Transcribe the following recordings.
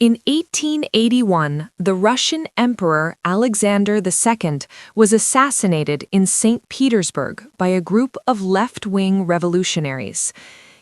In 1881, the Russian Emperor Alexander II was assassinated in St. Petersburg by a group of left-wing revolutionaries.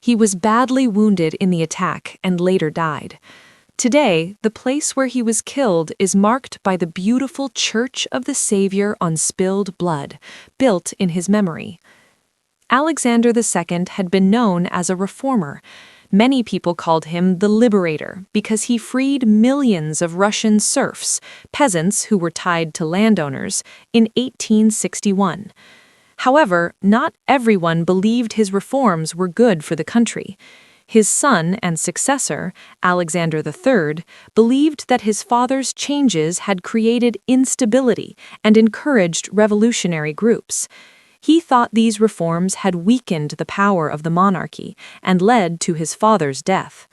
He was badly wounded in the attack and later died. Today, the place where he was killed is marked by the beautiful Church of the Savior on Spilled Blood, built in his memory. Alexander II had been known as a reformer. Many people called him the Liberator because he freed millions of Russian serfs, peasants who were tied to landowners, in 1861. However, not everyone believed his reforms were good for the country. His son and successor, Alexander III, believed that his father's changes had created instability and encouraged revolutionary groups. He thought these reforms had weakened the power of the monarchy and led to his father's death.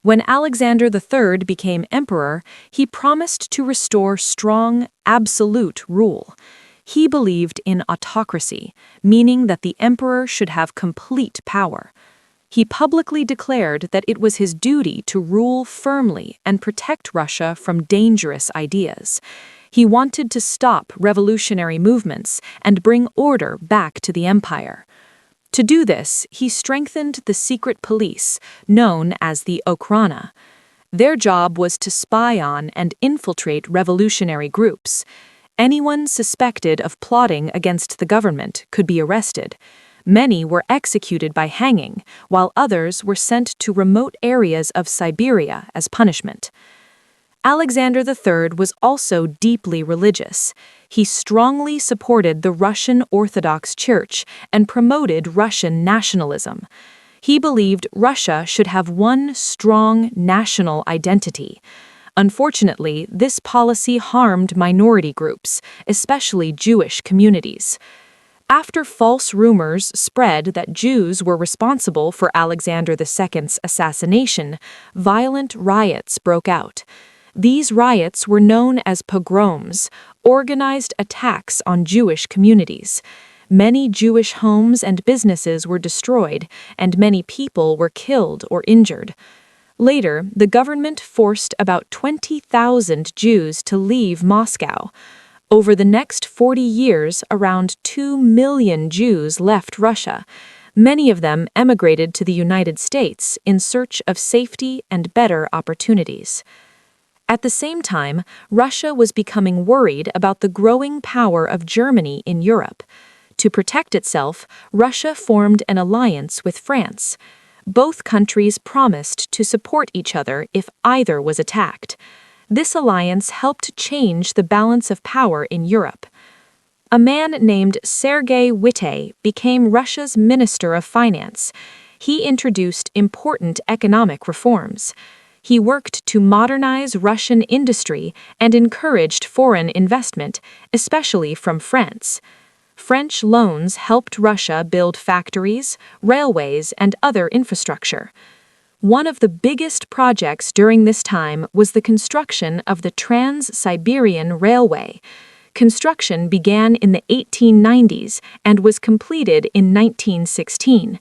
When Alexander III became emperor, he promised to restore strong, absolute rule. He believed in autocracy, meaning that the emperor should have complete power. He publicly declared that it was his duty to rule firmly and protect Russia from dangerous ideas. He wanted to stop revolutionary movements and bring order back to the empire. To do this, he strengthened the secret police, known as the Okhrana. Their job was to spy on and infiltrate revolutionary groups. Anyone suspected of plotting against the government could be arrested. Many were executed by hanging, while others were sent to remote areas of Siberia as punishment. Alexander III was also deeply religious. He strongly supported the Russian Orthodox Church and promoted Russian nationalism. He believed Russia should have one strong national identity. Unfortunately, this policy harmed minority groups, especially Jewish communities. After false rumors spread that Jews were responsible for Alexander II's assassination, violent riots broke out. These riots were known as pogroms, organized attacks on Jewish communities. Many Jewish homes and businesses were destroyed, and many people were killed or injured. Later, the government forced about 20,000 Jews to leave Moscow. Over the next 40 years, around 2 million Jews left Russia. Many of them emigrated to the United States in search of safety and better opportunities. At the same time, Russia was becoming worried about the growing power of Germany in Europe. To protect itself, Russia formed an alliance with France. Both countries promised to support each other if either was attacked. This alliance helped change the balance of power in Europe. A man named Sergei Witte became Russia's Minister of Finance. He introduced important economic reforms. He worked to modernize Russian industry and encouraged foreign investment, especially from France. French loans helped Russia build factories, railways, and other infrastructure. One of the biggest projects during this time was the construction of the Trans-Siberian Railway. Construction began in the 1890s and was completed in 1916.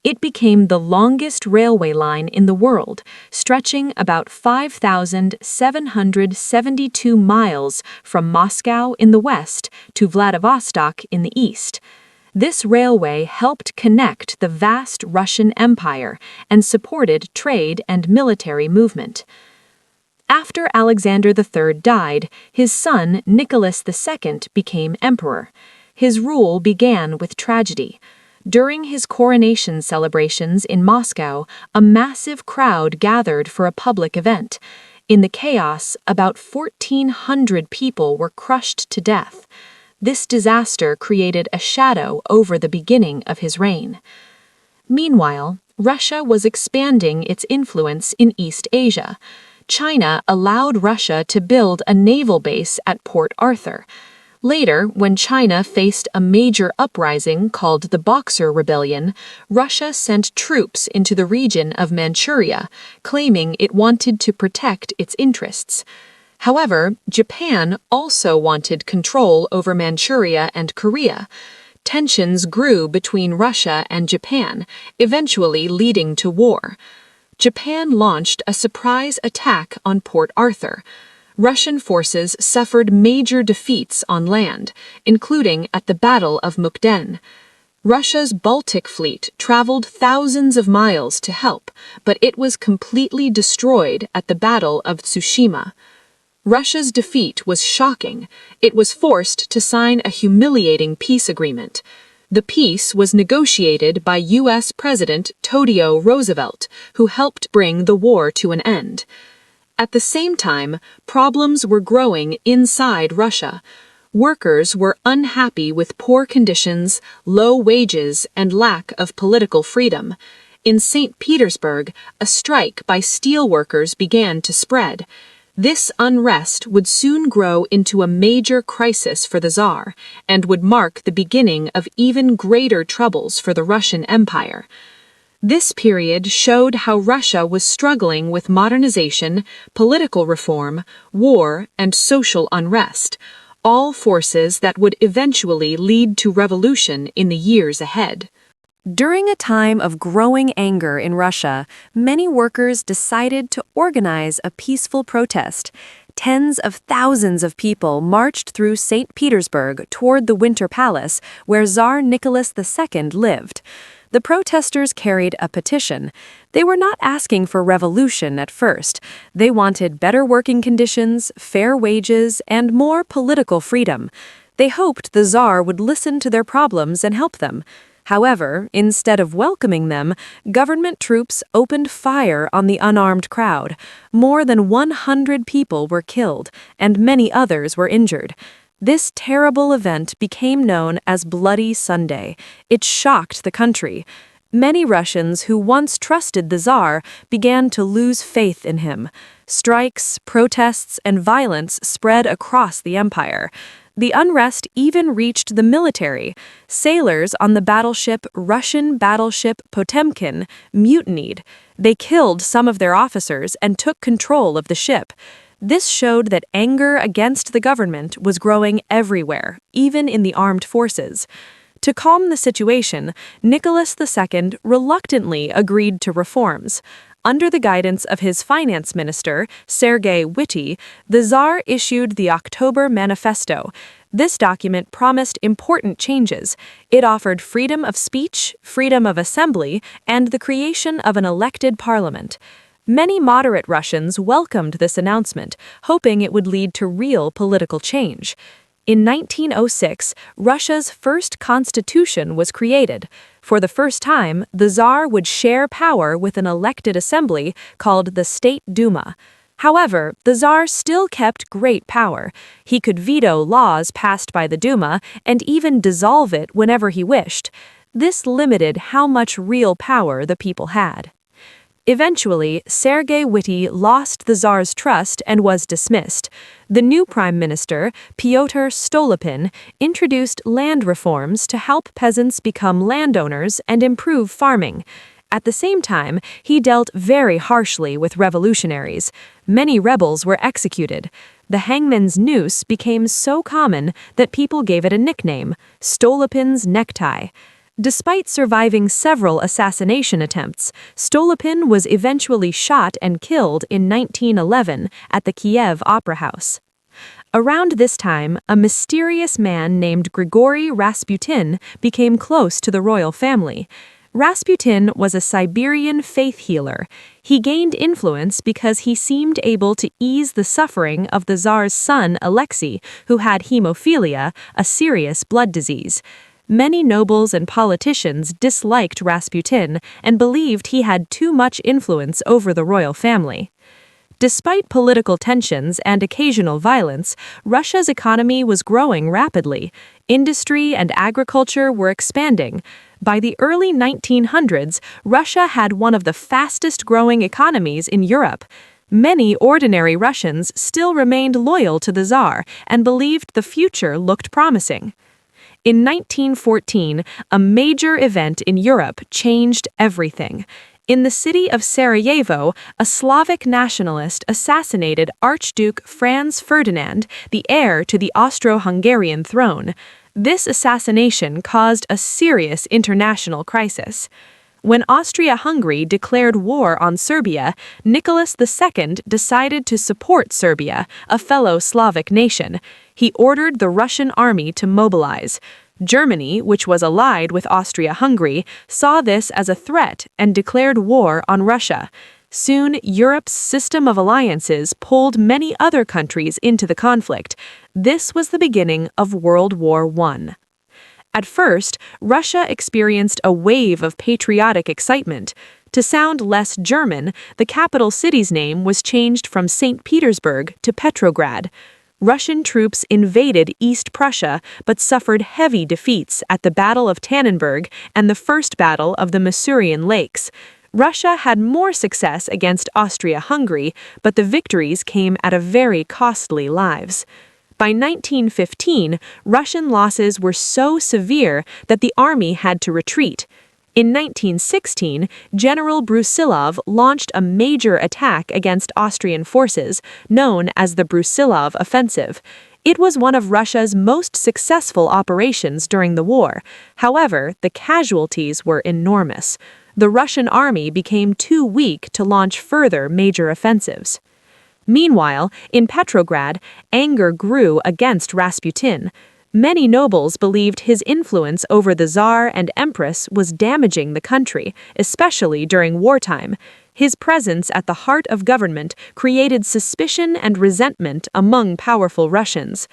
It became the longest railway line in the world, stretching about 5,772 miles from Moscow in the west to Vladivostok in the east. This railway helped connect the vast Russian Empire and supported trade and military movement. After Alexander III died, his son Nicholas II became emperor. His rule began with tragedy. During his coronation celebrations in Moscow, a massive crowd gathered for a public event. In the chaos, about 1,400 people were crushed to death. This disaster created a shadow over the beginning of his reign. Meanwhile, Russia was expanding its influence in East Asia. China allowed Russia to build a naval base at Port Arthur. Later, when China faced a major uprising called the Boxer Rebellion, Russia sent troops into the region of Manchuria, claiming it wanted to protect its interests. However, Japan also wanted control over Manchuria and Korea. Tensions grew between Russia and Japan, eventually leading to war. Japan launched a surprise attack on Port Arthur. Russian forces suffered major defeats on land, including at the Battle of Mukden. Russia's Baltic fleet traveled thousands of miles to help, but it was completely destroyed at the Battle of Tsushima. Russia's defeat was shocking. It was forced to sign a humiliating peace agreement. The peace was negotiated by U.S. President Theodore Roosevelt, who helped bring the war to an end. At the same time, problems were growing inside Russia. Workers were unhappy with poor conditions, low wages, and lack of political freedom. In St. Petersburg, a strike by steelworkers began to spread. This unrest would soon grow into a major crisis for the Tsar and would mark the beginning of even greater troubles for the Russian Empire. This period showed how Russia was struggling with modernization, political reform, war, and social unrest, all forces that would eventually lead to revolution in the years ahead. During a time of growing anger in Russia, many workers decided to organize a peaceful protest. Tens of thousands of people marched through St. Petersburg toward the Winter Palace, where Tsar Nicholas II lived. The protesters carried a petition. They were not asking for revolution at first. They wanted better working conditions, fair wages, and more political freedom. They hoped the Tsar would listen to their problems and help them. However, instead of welcoming them, government troops opened fire on the unarmed crowd. More than 100 people were killed, and many others were injured. This terrible event became known as Bloody Sunday. It shocked the country. Many Russians who once trusted the Tsar began to lose faith in him. Strikes, protests, and violence spread across the empire. The unrest even reached the military. Sailors on the Russian battleship Potemkin mutinied. They killed some of their officers and took control of the ship. This showed that anger against the government was growing everywhere, even in the armed forces. To calm the situation, Nicholas II reluctantly agreed to reforms. Under the guidance of his finance minister, Sergei Witte, the Tsar issued the October Manifesto. This document promised important changes. It offered freedom of speech, freedom of assembly, and the creation of an elected parliament. Many moderate Russians welcomed this announcement, hoping it would lead to real political change. In 1906, Russia's first constitution was created. For the first time, the Tsar would share power with an elected assembly called the State Duma. However, the Tsar still kept great power. He could veto laws passed by the Duma and even dissolve it whenever he wished. This limited how much real power the people had. Eventually, Sergei Witte lost the Tsar's trust and was dismissed. The new prime minister, Pyotr Stolypin, introduced land reforms to help peasants become landowners and improve farming. At the same time, he dealt very harshly with revolutionaries. Many rebels were executed. The hangman's noose became so common that people gave it a nickname, Stolypin's necktie. Despite surviving several assassination attempts, Stolypin was eventually shot and killed in 1911 at the Kiev Opera House. Around this time, a mysterious man named Grigory Rasputin became close to the royal family. Rasputin was a Siberian faith healer. He gained influence because he seemed able to ease the suffering of the Tsar's son Alexei, who had hemophilia, a serious blood disease. Many nobles and politicians disliked Rasputin and believed he had too much influence over the royal family. Despite political tensions and occasional violence, Russia's economy was growing rapidly. Industry and agriculture were expanding. By the early 1900s, Russia had one of the fastest-growing economies in Europe. Many ordinary Russians still remained loyal to the Tsar and believed the future looked promising. In 1914, a major event in Europe changed everything. In the city of Sarajevo, a Slavic nationalist assassinated Archduke Franz Ferdinand, the heir to the Austro-Hungarian throne. This assassination caused a serious international crisis. When Austria-Hungary declared war on Serbia, Nicholas II decided to support Serbia, a fellow Slavic nation. He ordered the Russian army to mobilize. Germany, which was allied with Austria-Hungary, saw this as a threat and declared war on Russia. Soon, Europe's system of alliances pulled many other countries into the conflict. This was the beginning of World War I. At first, Russia experienced a wave of patriotic excitement. To sound less German, the capital city's name was changed from St. Petersburg to Petrograd. Russian troops invaded East Prussia but suffered heavy defeats at the Battle of Tannenberg and the First Battle of the Masurian Lakes. Russia had more success against Austria-Hungary, but the victories came at a very costly lives. By 1915, Russian losses were so severe that the army had to retreat. In 1916, General Brusilov launched a major attack against Austrian forces, known as the Brusilov Offensive. It was one of Russia's most successful operations during the war. However, the casualties were enormous. The Russian army became too weak to launch further major offensives. Meanwhile, in Petrograd, anger grew against Rasputin. Many nobles believed his influence over the Tsar and Empress was damaging the country, especially during wartime. His presence at the heart of government created suspicion and resentment among powerful Russians.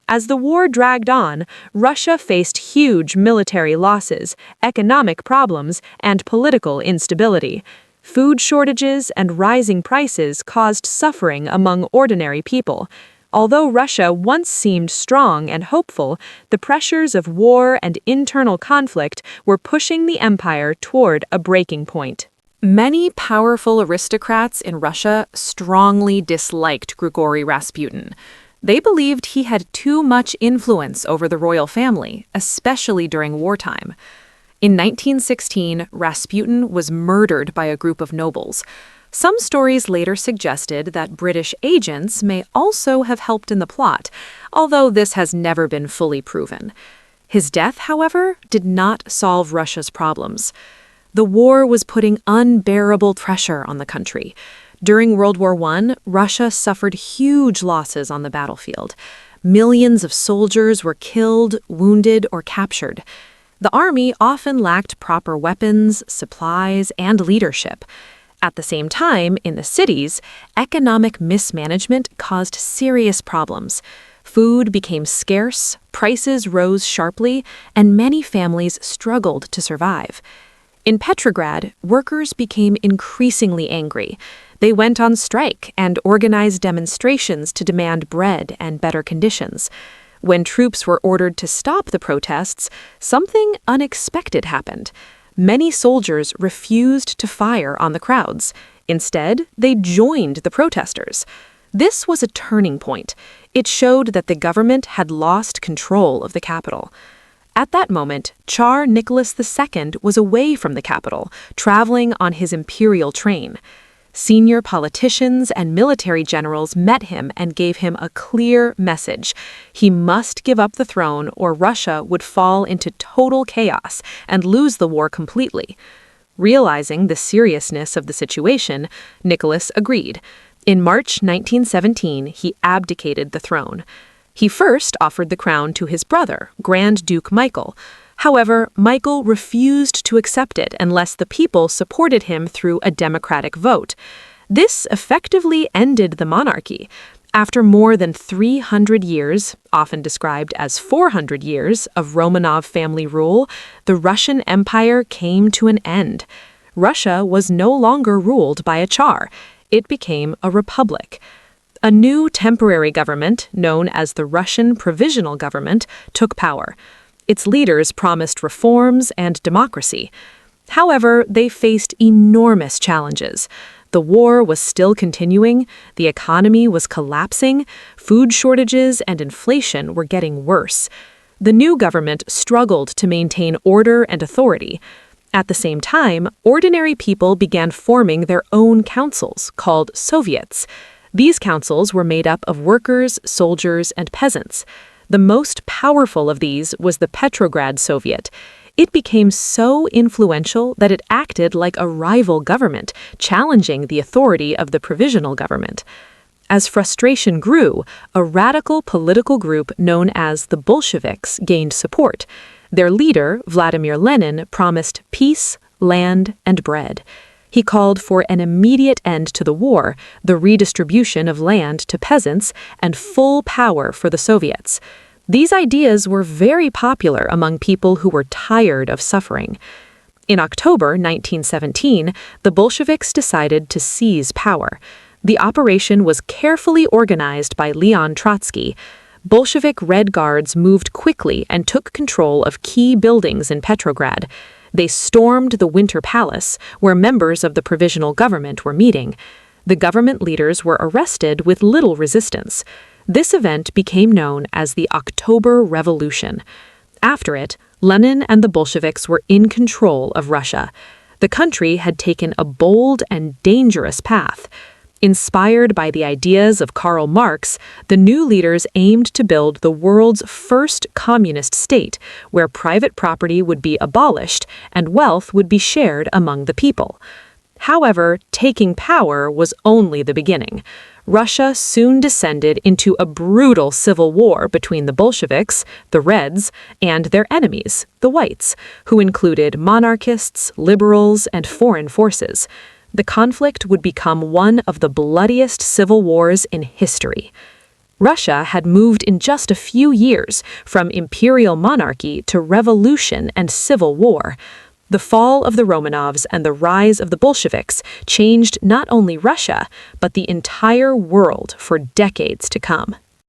As the war dragged on, Russia faced huge military losses, economic problems, and political instability. Food shortages and rising prices caused suffering among ordinary people. Although Russia once seemed strong and hopeful, the pressures of war and internal conflict were pushing the empire toward a breaking point. Many powerful aristocrats in Russia strongly disliked Grigory Rasputin. They believed he had too much influence over the royal family, especially during wartime. In 1916, Rasputin was murdered by a group of nobles. Some stories later suggested that British agents may also have helped in the plot, although this has never been fully proven. His death, however, did not solve Russia's problems. The war was putting unbearable pressure on the country. During World War I, Russia suffered huge losses on the battlefield. Millions of soldiers were killed, wounded, or captured. The army often lacked proper weapons, supplies, and leadership. At the same time, in the cities, economic mismanagement caused serious problems. Food became scarce, prices rose sharply, and many families struggled to survive. In Petrograd, workers became increasingly angry. They went on strike and organized demonstrations to demand bread and better conditions. When troops were ordered to stop the protests, something unexpected happened. Many soldiers refused to fire on the crowds. Instead, they joined the protesters. This was a turning point. It showed that the government had lost control of the capital. At that moment, Tsar Nicholas II was away from the capital, traveling on his imperial train. Senior politicians and military generals met him and gave him a clear message. He must give up the throne or Russia would fall into total chaos and lose the war completely. Realizing the seriousness of the situation, Nicholas agreed. In March 1917, he abdicated the throne. He first offered the crown to his brother, Grand Duke Michael. However, Michael refused to accept it unless the people supported him through a democratic vote. This effectively ended the monarchy. After more than 300 years, often described as 400 years, of Romanov family rule, the Russian Empire came to an end. Russia was no longer ruled by a Tsar. It became a republic. A new temporary government, known as the Russian Provisional Government, took power. Its leaders promised reforms and democracy. However, they faced enormous challenges. The war was still continuing, the economy was collapsing, food shortages and inflation were getting worse. The new government struggled to maintain order and authority. At the same time, ordinary people began forming their own councils, called Soviets. These councils were made up of workers, soldiers, and peasants. The most powerful of these was the Petrograd Soviet. It became so influential that it acted like a rival government, challenging the authority of the Provisional Government. As frustration grew, a radical political group known as the Bolsheviks gained support. Their leader, Vladimir Lenin, promised peace, land, and bread. He called for an immediate end to the war, the redistribution of land to peasants, and full power for the Soviets. These ideas were very popular among people who were tired of suffering. In October 1917, the Bolsheviks decided to seize power. The operation was carefully organized by Leon Trotsky. Bolshevik Red Guards moved quickly and took control of key buildings in Petrograd. They stormed the Winter Palace, where members of the Provisional Government were meeting. The government leaders were arrested with little resistance. This event became known as the October Revolution. After it, Lenin and the Bolsheviks were in control of Russia. The country had taken a bold and dangerous path. Inspired by the ideas of Karl Marx, the new leaders aimed to build the world's first communist state, where private property would be abolished and wealth would be shared among the people. However, taking power was only the beginning. Russia soon descended into a brutal civil war between the Bolsheviks, the Reds, and their enemies, the Whites, who included monarchists, liberals, and foreign forces. The conflict would become one of the bloodiest civil wars in history. Russia had moved in just a few years from imperial monarchy to revolution and civil war. The fall of the Romanovs and the rise of the Bolsheviks changed not only Russia, but the entire world for decades to come.